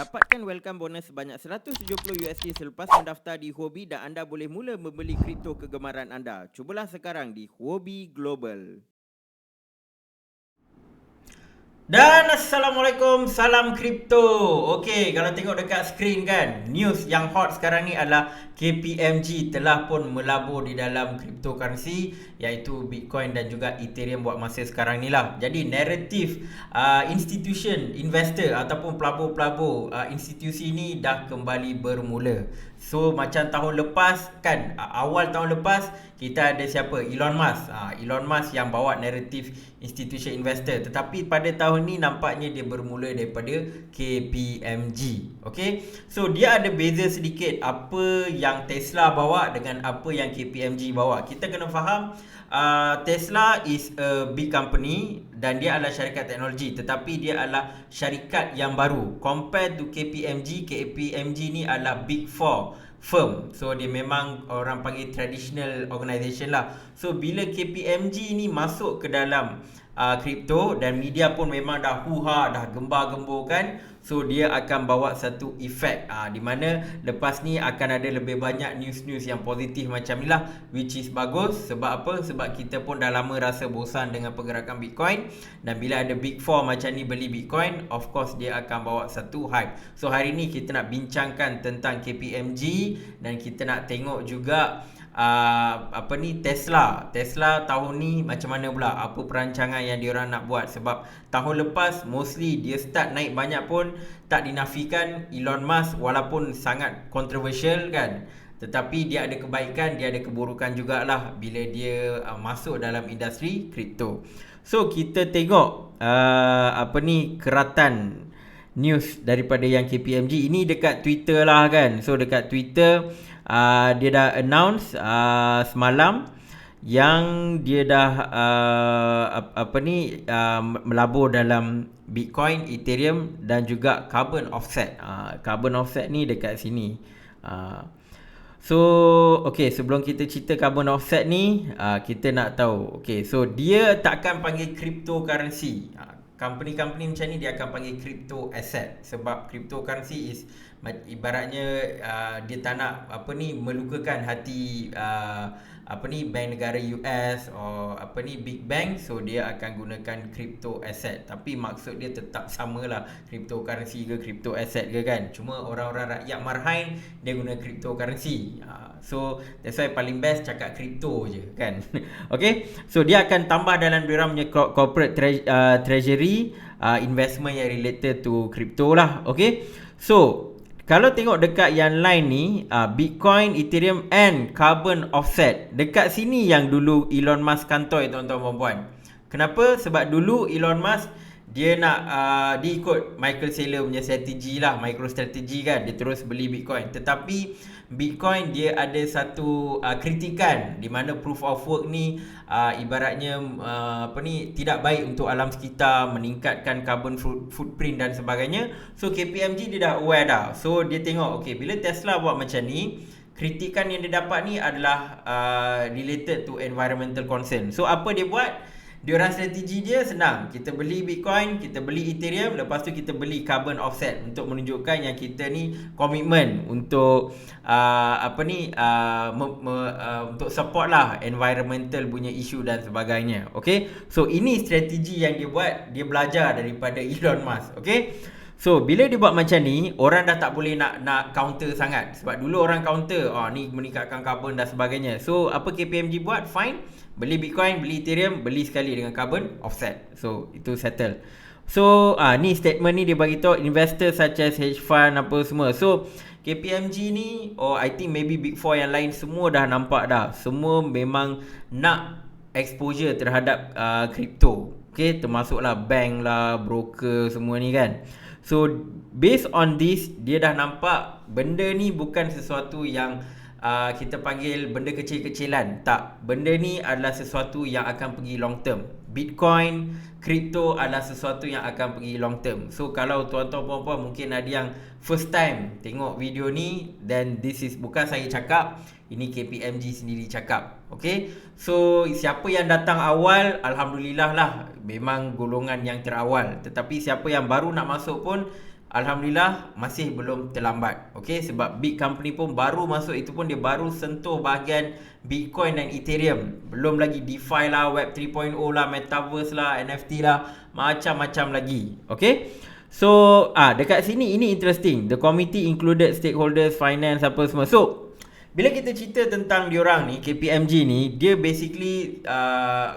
Dapatkan welcome bonus sebanyak $170 selepas mendaftar di Huobi dan anda boleh mula membeli kripto kegemaran anda. Cubalah sekarang di Huobi Global. Dan Assalamualaikum, salam kripto. Okey, kalau tengok dekat skrin kan, news yang hot sekarang ni adalah KPMG telah pun melabur di dalam cryptocurrency iaitu Bitcoin dan juga Ethereum buat masa sekarang ni lah. Jadi naratif institution, investor ataupun pelabur-pelabur institusi ni dah kembali bermula. So macam tahun lepas kan, awal tahun lepas kita ada siapa? Elon Musk. Elon Musk yang bawa naratif institution investor. Tetapi pada tahun ni nampaknya dia bermula daripada KPMG. Okay, so dia ada beza sedikit apa yang Tesla bawa dengan apa yang KPMG bawa. Kita kena faham Tesla is a big company dan dia adalah syarikat teknologi, tetapi dia adalah syarikat yang baru. Compared to KPMG, KPMG ni adalah big four firm. So dia memang orang panggil traditional organisation lah. So bila KPMG ni masuk ke dalam kripto dan media pun memang dah huha, dah gembar-gemburkan, so dia akan bawa satu efek di mana lepas ni akan ada lebih banyak news-news yang positif macam ni lah, which is bagus. Sebab apa? Sebab kita pun dah lama rasa bosan dengan pergerakan Bitcoin, dan bila ada Big Four macam ni beli Bitcoin, of course dia akan bawa satu hype. So hari ni kita nak bincangkan tentang KPMG dan kita nak tengok juga Tesla tahun ni macam mana pula, apa perancangan yang diorang nak buat. Sebab tahun lepas mostly dia start naik banyak pun tak dinafikan Elon Musk walaupun sangat controversial kan, tetapi dia ada kebaikan, dia ada keburukan jugalah bila dia masuk dalam industri kripto. So kita tengok keratan news daripada yang KPMG ini dekat Twitter lah kan. So dekat Twitter dia dah announce semalam yang dia dah melabur dalam Bitcoin, Ethereum dan juga carbon offset. Carbon offset ni dekat sini. So okay, sebelum kita cerita carbon offset ni, kita nak tahu, okay, so dia takkan panggil cryptocurrency. Company-company macam ni dia akan panggil crypto asset. Sebab cryptocurrency is ibaratnya dia tak nak melukakan hati bank negara US atau big bank. So dia akan gunakan crypto asset. Tapi maksud dia tetap samalah, cryptocurrency ke crypto asset ke kan. Cuma orang-orang rakyat marhain dia guna cryptocurrency. So that's why paling best cakap crypto je kan. Okay, so dia akan tambah dalam diorang punya corporate treasury investment yang related to crypto lah. Okay, so kalau tengok dekat yang lain ni, Bitcoin, Ethereum and carbon offset, dekat sini yang dulu Elon Musk kantoi tuan-tuan dan puan. Kenapa? Sebab dulu Elon Musk dia nak dia ikut Michael Saylor punya strategi lah, MicroStrategy kan, dia terus beli Bitcoin. Tetapi Bitcoin dia ada satu kritikan di mana proof of work ni ibaratnya tidak baik untuk alam sekitar, meningkatkan carbon footprint dan sebagainya. So KPMG dia dah aware dah. So dia tengok, okay, bila Tesla buat macam ni, kritikan yang dia dapat ni adalah related to environmental concern. So apa dia buat? Diorang strategi dia senang. Kita beli Bitcoin, kita beli Ethereum, lepas tu kita beli carbon offset untuk menunjukkan yang kita ni komitmen untuk untuk support lah environmental punya isu dan sebagainya. Okay, so ini strategi yang dia buat. Dia belajar daripada Elon Musk. Okay, so bila dia buat macam ni, orang dah tak boleh nak counter sangat. Sebab dulu orang counter, ni meningkatkan carbon dan sebagainya. So apa KPMG buat? Fine, beli Bitcoin, beli Ethereum, beli sekali dengan carbon offset. So itu settle. So ni statement ni dia bagi tahu investor such as hedge fund apa semua. So KPMG ni, I think maybe Big Four yang lain semua dah nampak dah. Semua memang nak exposure terhadap crypto. Okay, termasuklah bank lah, broker semua ni kan. So based on this, dia dah nampak benda ni bukan sesuatu yang kita panggil benda kecil-kecilan. Tak, benda ni adalah sesuatu yang akan pergi long term. Bitcoin, crypto adalah sesuatu yang akan pergi long term. So kalau tuan-tuan puan-puan mungkin ada yang first time tengok video ni, then this is bukan saya cakap, ini KPMG sendiri cakap. Okay, so siapa yang datang awal, Alhamdulillah lah, memang golongan yang terawal. Tetapi siapa yang baru nak masuk pun Alhamdulillah masih belum terlambat. Okey, sebab big company pun baru masuk, itu pun dia baru sentuh bahagian Bitcoin dan Ethereum. Belum lagi DeFi lah, Web 3.0 lah, Metaverse lah, NFT lah, macam-macam lagi. Okey. So, dekat sini ini interesting. The committee included stakeholders, finance apa semua. So, bila kita cerita tentang diorang ni, KPMG ni, dia basically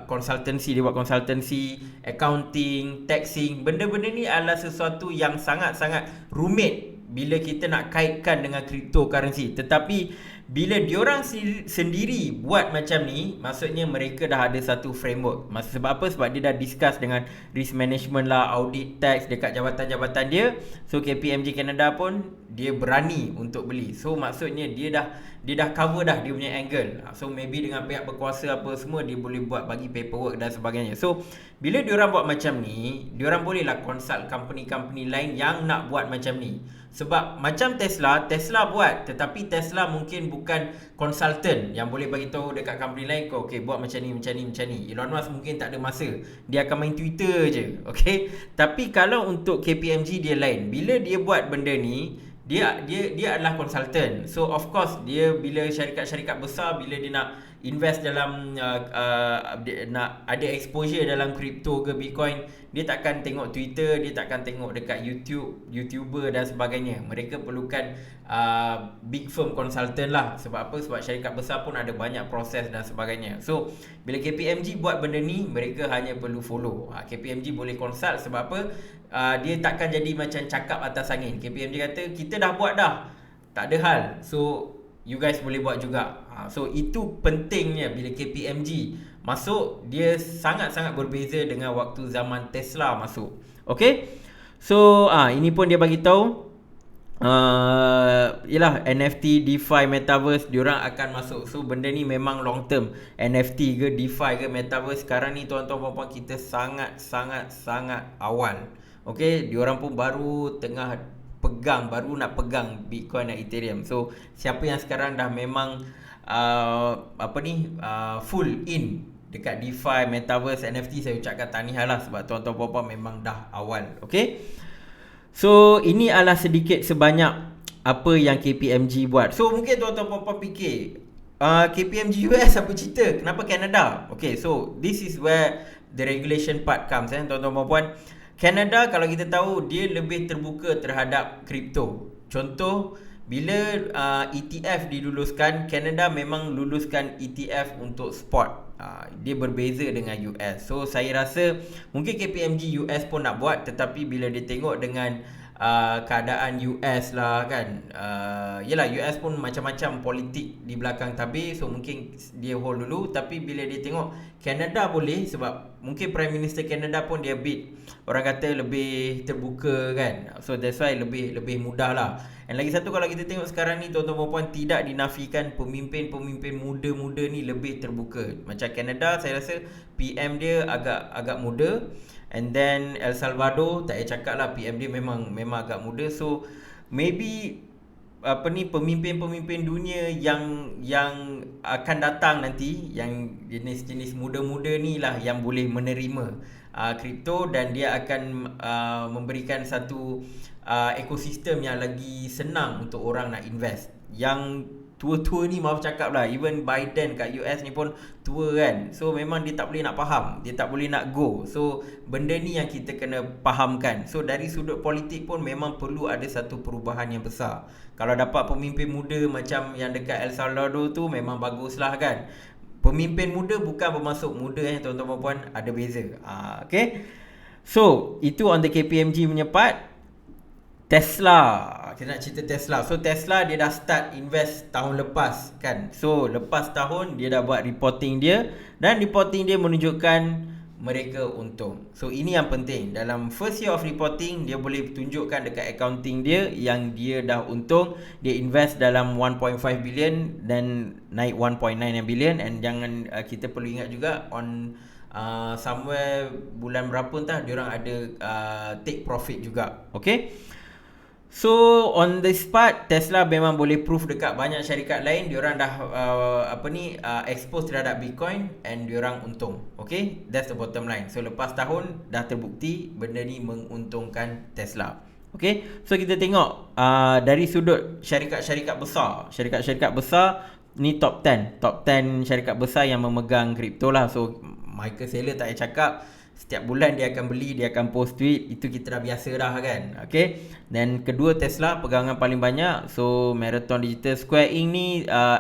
consultancy, dia buat consultancy, accounting, taxing. Benda-benda ni adalah sesuatu yang sangat-sangat rumit bila kita nak kaitkan dengan cryptocurrency. Tetapi bila diorang sendiri buat macam ni, maksudnya mereka dah ada satu framework. Sebab apa? Sebab dia dah discuss dengan risk management lah, audit tax dekat jabatan-jabatan dia. So KPMG Canada pun dia berani untuk beli. So maksudnya dia dah cover dah dia punya angle. So maybe dengan pihak berkuasa apa semua, dia boleh buat bagi paperwork dan sebagainya. So bila diorang buat macam ni, diorang bolehlah consult company-company lain yang nak buat macam ni. Sebab macam Tesla buat, tetapi Tesla mungkin bukan consultant yang boleh bagi tahu dekat company lain, kau okey buat macam ni. Elon Musk mungkin tak ada masa, dia akan main Twitter je. Okey, tapi kalau untuk KPMG dia lain. Bila dia buat benda ni, dia adalah consultant. So of course dia, bila syarikat-syarikat besar, bila dia nak invest dalam nak ada exposure dalam crypto ke Bitcoin, dia takkan tengok Twitter, dia takkan tengok dekat YouTuber dan sebagainya. Mereka perlukan big firm consultant lah. Sebab apa? Sebab syarikat besar pun ada banyak proses dan sebagainya. So bila KPMG buat benda ni, mereka hanya perlu follow. KPMG boleh consult. Sebab apa? Dia takkan jadi macam cakap atas angin. KPMG kata kita dah buat dah, tak ada hal, so you guys boleh buat juga. So itu pentingnya bila KPMG masuk. Dia sangat-sangat berbeza dengan waktu zaman Tesla masuk. Okay, so ini pun dia bagi tahu yalah, NFT, DeFi, Metaverse, diorang akan masuk. So benda ni memang long term. NFT ke DeFi ke Metaverse, sekarang ni tuan-tuan puan-puan, kita sangat awal. Okay, diorang pun baru nak pegang Bitcoin dan Ethereum. So siapa yang sekarang dah memang full in dekat DeFi, Metaverse, NFT, saya ucapkan tahniah lah, sebab tuan-tuan puan-puan memang dah awal. Okay, so ini adalah sedikit sebanyak apa yang KPMG buat. So mungkin tuan-tuan puan-puan fikir, KPMG US apa cerita, kenapa Canada? Okay, so this is where the regulation part comes, tuan-tuan puan-puan. Canada, kalau kita tahu, dia lebih terbuka terhadap kripto. Contoh, bila ETF diluluskan, Canada memang luluskan ETF untuk spot. Dia berbeza dengan US. So saya rasa mungkin KPMG US pun nak buat, tetapi bila dia tengok dengan keadaan US lah kan, yelah, US pun macam-macam politik di belakang tabir, so mungkin dia hold dulu. Tapi bila dia tengok Canada boleh, sebab mungkin Prime Minister Canada pun dia bit, orang kata lebih terbuka kan, so that's why lebih mudah lah. Dan lagi satu, kalau kita tengok sekarang ni tuan-tuan puan-puan, tidak dinafikan pemimpin muda-muda ni lebih terbuka. Macam Canada, saya rasa PM dia agak muda. And then El Salvador, tak payah cakap lah, PM dia memang agak muda. So maybe pemimpin-pemimpin dunia yang akan datang nanti, yang jenis-jenis muda-muda ni lah yang boleh menerima kripto, dan dia akan memberikan satu ekosistem yang lagi senang untuk orang nak invest. Yang tua-tua ni, maaf cakap lah, even Biden kat US ni pun tua kan. So memang dia tak boleh nak faham, dia tak boleh nak go. So benda ni yang kita kena fahamkan. So dari sudut politik pun memang perlu ada satu perubahan yang besar. Kalau dapat pemimpin muda macam yang dekat El Salvador tu, memang baguslah kan. Pemimpin muda bukan bermaksud muda tuan-tuan puan-puan, ada beza. Okay, so itu on the KPMG punya part. Tesla, kita nak cerita Tesla. So Tesla dia dah start invest tahun lepas kan. So lepas tahun dia dah buat reporting dia, dan reporting dia menunjukkan mereka untung. So ini yang penting. Dalam first year of reporting, dia boleh tunjukkan dekat accounting dia yang dia dah untung. Dia invest dalam 1.5 billion dan naik 1.9 billion. And jangan kita perlu ingat juga on somewhere bulan berapa entah, diorang ada take profit juga. Okay, so on this part, Tesla memang boleh proof dekat banyak syarikat lain, diorang dah expose terhadap Bitcoin and diorang untung. Okay, that's the bottom line. So lepas tahun dah terbukti benda ni menguntungkan Tesla. Okay, so kita tengok dari sudut syarikat-syarikat besar. Syarikat-syarikat besar ni top 10 syarikat besar yang memegang kripto lah. So Michael Saylor tak payah cakap, setiap bulan dia akan beli, dia akan post tweet, itu kita dah biasa dah kan. Okay, dan kedua Tesla pegangan paling banyak. So Marathon Digital, Square Inc ni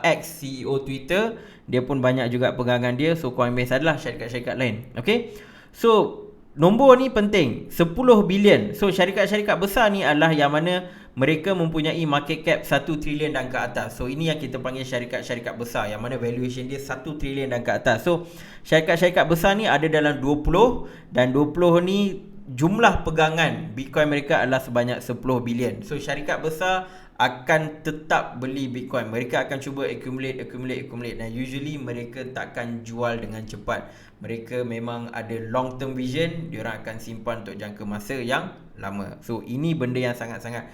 ex CEO Twitter, dia pun banyak juga pegangan dia. So Coinbase adalah syarikat-syarikat lain. Okay, so nombor ni penting, 10 bilion. So syarikat-syarikat besar ni adalah yang mana mereka mempunyai market cap 1 trilion dan ke atas. So ini yang kita panggil syarikat-syarikat besar, yang mana valuation dia 1 trilion dan ke atas. So syarikat-syarikat besar ni ada dalam 20, dan 20 ni jumlah pegangan Bitcoin mereka adalah sebanyak 10 bilion. So syarikat besar akan tetap beli Bitcoin. Mereka akan cuba accumulate, dan usually mereka takkan jual dengan cepat. Mereka memang ada long term vision, diorang akan simpan untuk jangka masa yang lama. So ini benda yang sangat-sangat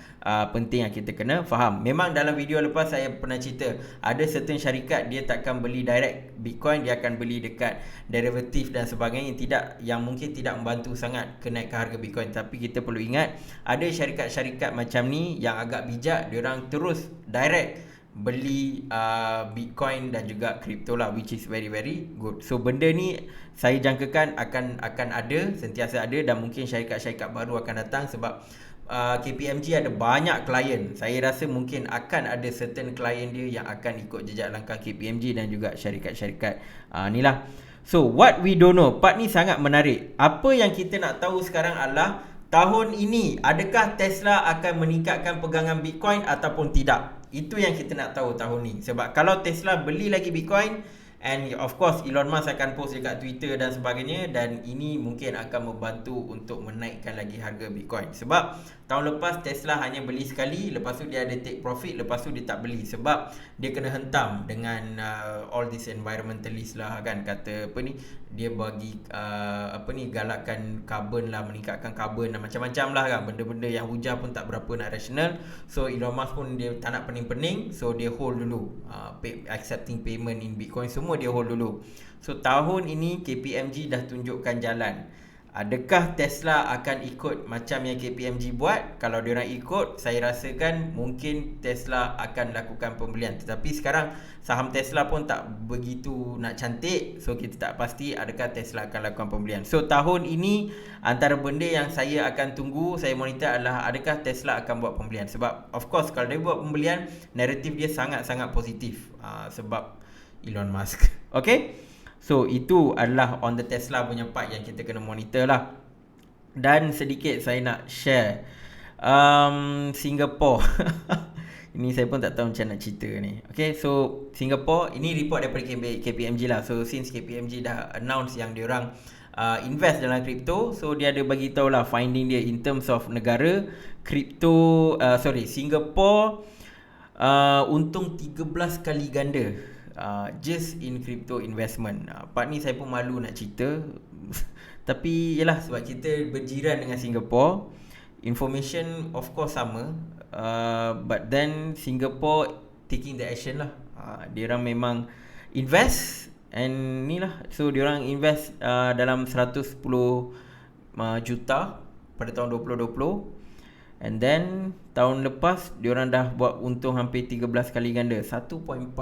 penting yang kita kena faham. Memang dalam video lepas saya pernah cerita, ada certain syarikat dia takkan beli direct Bitcoin, dia akan beli dekat derivatif dan sebagainya yang mungkin tidak membantu sangat kenaikan harga Bitcoin. Tapi kita perlu ingat, ada syarikat-syarikat macam ni yang agak bijak, diorang terus direct beli Bitcoin dan juga kripto lah, which is very very good. So benda ni saya jangkakan akan ada, sentiasa ada, dan mungkin syarikat-syarikat baru akan datang sebab KPMG ada banyak klien. Saya rasa mungkin akan ada certain klien dia yang akan ikut jejak langkah KPMG dan juga syarikat-syarikat ni lah. So what we don't know, part ni sangat menarik. Apa yang kita nak tahu sekarang adalah tahun ini adakah Tesla akan meningkatkan pegangan Bitcoin ataupun tidak. Itu yang kita nak tahu tahun ni. Sebab kalau Tesla beli lagi Bitcoin, and of course Elon Musk akan post dekat Twitter dan sebagainya, dan ini mungkin akan membantu untuk menaikkan lagi harga Bitcoin. Sebab tahun lepas Tesla hanya beli sekali, lepas tu dia ada take profit, lepas tu dia tak beli sebab dia kena hentam dengan all this environmentalist lah kan, kata apa ni, dia bagi galakkan carbon lah, meningkatkan carbon dan macam-macam lah kan, benda-benda yang hujah pun tak berapa nak rational. So Elon Musk pun dia tak nak pening-pening, so dia hold dulu accepting payment in Bitcoin, semua dia hold dulu. So tahun ini KPMG dah tunjukkan jalan. Adakah Tesla akan ikut macam yang KPMG buat? Kalau diorang ikut, saya rasakan mungkin Tesla akan lakukan pembelian. Tetapi sekarang saham Tesla pun tak begitu nak cantik, so kita tak pasti adakah Tesla akan lakukan pembelian. So tahun ini antara benda yang saya akan tunggu, saya monitor adalah adakah Tesla akan buat pembelian. Sebab of course kalau dia buat pembelian, naratif dia sangat-sangat positif sebab Elon Musk. Okay? So itu adalah on the Tesla punya part yang kita kena monitor lah. Dan sedikit saya nak share Singapore. Ini saya pun tak tahu macam nak cerita ni. Okay, so Singapore, ini report daripada KPMG lah. So since KPMG dah announce yang diorang invest dalam kripto, so dia ada bagi tahu lah finding dia in terms of negara kripto, Singapore untung 13 kali ganda just in crypto investment. Part ni saya pun malu nak cerita tapi yalah, sebab kita berjiran dengan Singapore, information of course sama, but then Singapore taking the action lah. Diorang memang invest, and ni lah, so diorang invest dalam 110 juta pada tahun 2020. And then tahun lepas diorang dah buat untung hampir 13 kali ganda, 1.48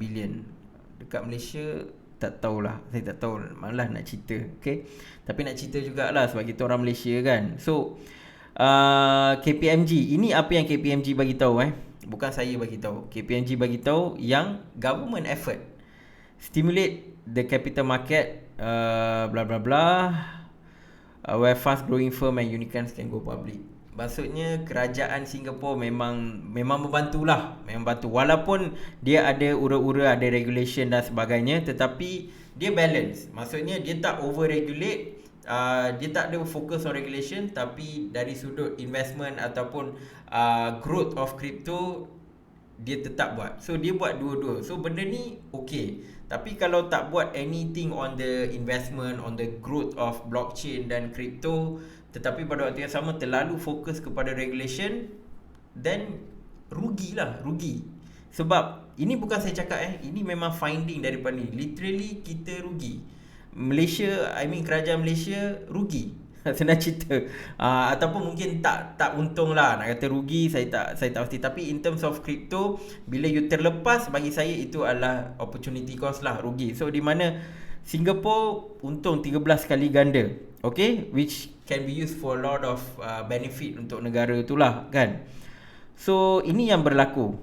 bilion. Dekat Malaysia tak tahulah, saya tak tahu, malah nak cerita. Okay, tapi nak cerita jugalah sebab kita orang Malaysia kan. So KPMG, ini apa yang KPMG bagi tahu bukan saya bagi tahu. KPMG bagi tahu yang government effort stimulate the capital market, blah blah blah, where fast growing firm and unicorns can go public. Maksudnya kerajaan Singapura memang membantulah, memang bantu. Walaupun dia ada ura-ura, ada regulation dan sebagainya, tetapi dia balance. Maksudnya dia tak over regulate, dia tak ada focus on regulation, tapi dari sudut investment ataupun growth of crypto dia tetap buat. So dia buat dua-dua. So benda ni okay. Tapi kalau tak buat anything on the investment, on the growth of blockchain dan crypto, tetapi pada waktu yang sama terlalu fokus kepada regulation, then rugi. Sebab ini bukan saya cakap ini memang finding daripada ni. Literally kita rugi. Kerajaan Malaysia rugi. Senang cerita. Ataupun mungkin tak untung lah, nak kata rugi saya tak pasti, tapi in terms of crypto, bila you terlepas, bagi saya itu adalah opportunity cost lah, rugi. So di mana Singapore untung 13 kali ganda, okay, which can be used for a lot of benefit untuk negara tu lah kan. So ini yang berlaku.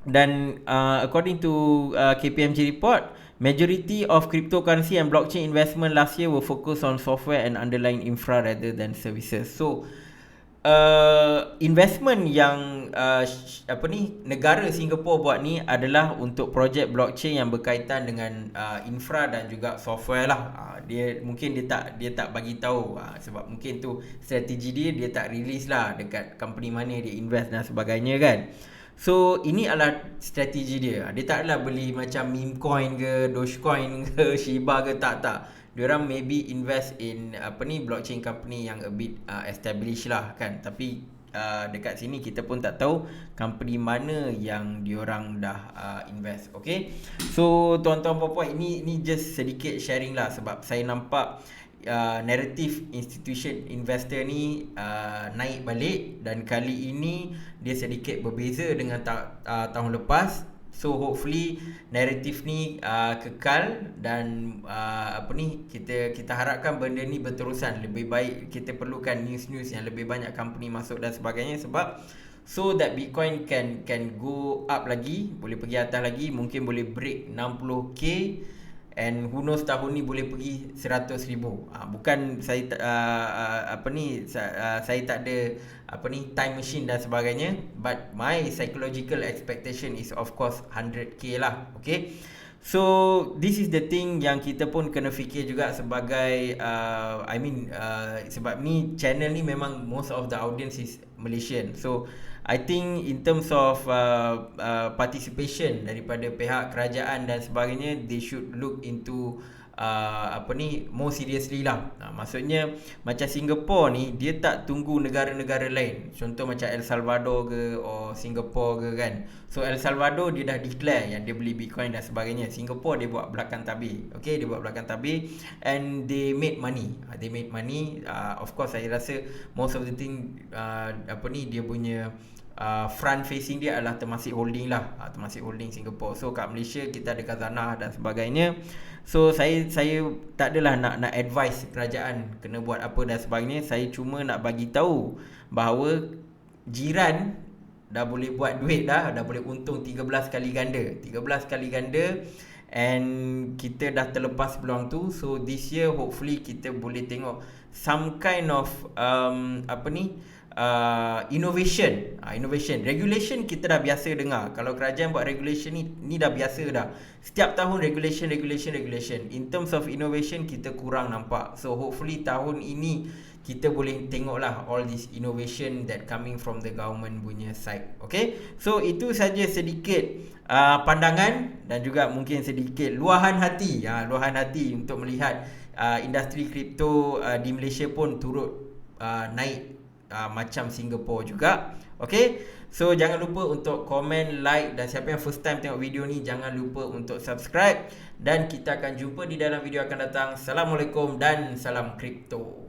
Dan according to KPMG report, majority of cryptocurrency and blockchain investment last year were focused on software and underlying infra rather than services. So investment yang negara Singapura buat ni adalah untuk projek blockchain yang berkaitan dengan infra dan juga software lah. Dia tak bagi tahu, sebab mungkin tu strategi dia tak release lah dekat company mana dia invest dan sebagainya kan. So ini adalah strategi dia. Dia tak adalah beli macam meme coin ke, Dogecoin ke, Shiba ke, tak. Diorang maybe invest in blockchain company yang a bit established lah kan. Tapi dekat sini kita pun tak tahu company mana yang diorang dah invest. Okay, so tuan-tuan puan-puan, ini just sedikit sharing lah, sebab saya nampak narrative institution investor ni naik balik, dan kali ini dia sedikit berbeza dengan tahun lepas. So hopefully narrative ni kekal, dan kita harapkan benda ni berterusan. Lebih baik kita perlukan news yang lebih banyak company masuk dan sebagainya, sebab so that Bitcoin can go up lagi, boleh pergi atas lagi, mungkin boleh break 60k, and who knows tahun ni boleh pergi 100,000. Bukan saya saya tak ada time machine dan sebagainya, but my psychological expectation is of course 100k lah. Okay, so this is the thing yang kita pun kena fikir juga sebagai sebab ni channel ni memang most of the audience is Malaysian. So I think in terms of participation daripada pihak kerajaan dan sebagainya, they should look into more seriously lah. Maksudnya macam Singapore ni, dia tak tunggu negara-negara lain. Contoh macam El Salvador ke or Singapore ke kan. So El Salvador dia dah declare yang dia beli Bitcoin dan sebagainya. Singapore dia buat belakang tabir. Okay, dia buat belakang tabir, and they made money. Of course saya rasa most of the thing dia punya front facing dia adalah Temasek Holding lah, Temasek Holding Singapore. So kat Malaysia kita ada Khazanah dan sebagainya. So saya tak adalah nak advise kerajaan kena buat apa dan sebagainya. Saya cuma nak bagi tahu bahawa jiran dah boleh buat duit dah boleh untung 13 kali ganda, and kita dah terlepas peluang tu. So this year hopefully kita boleh tengok some kind of innovation. Regulation kita dah biasa dengar. Kalau kerajaan buat regulation ni dah biasa dah. Setiap tahun regulation. In terms of innovation kita kurang nampak. So hopefully tahun ini kita boleh tengoklah all this innovation that coming from the government punya side. Okay, so itu saja sedikit pandangan dan juga mungkin sedikit luahan hati untuk melihat industri kripto di Malaysia pun turut naik macam Singapore juga. Okay, so jangan lupa untuk komen, like, dan siapa yang first time tengok video ni jangan lupa untuk subscribe, dan kita akan jumpa di dalam video akan datang. Assalamualaikum dan salam kripto.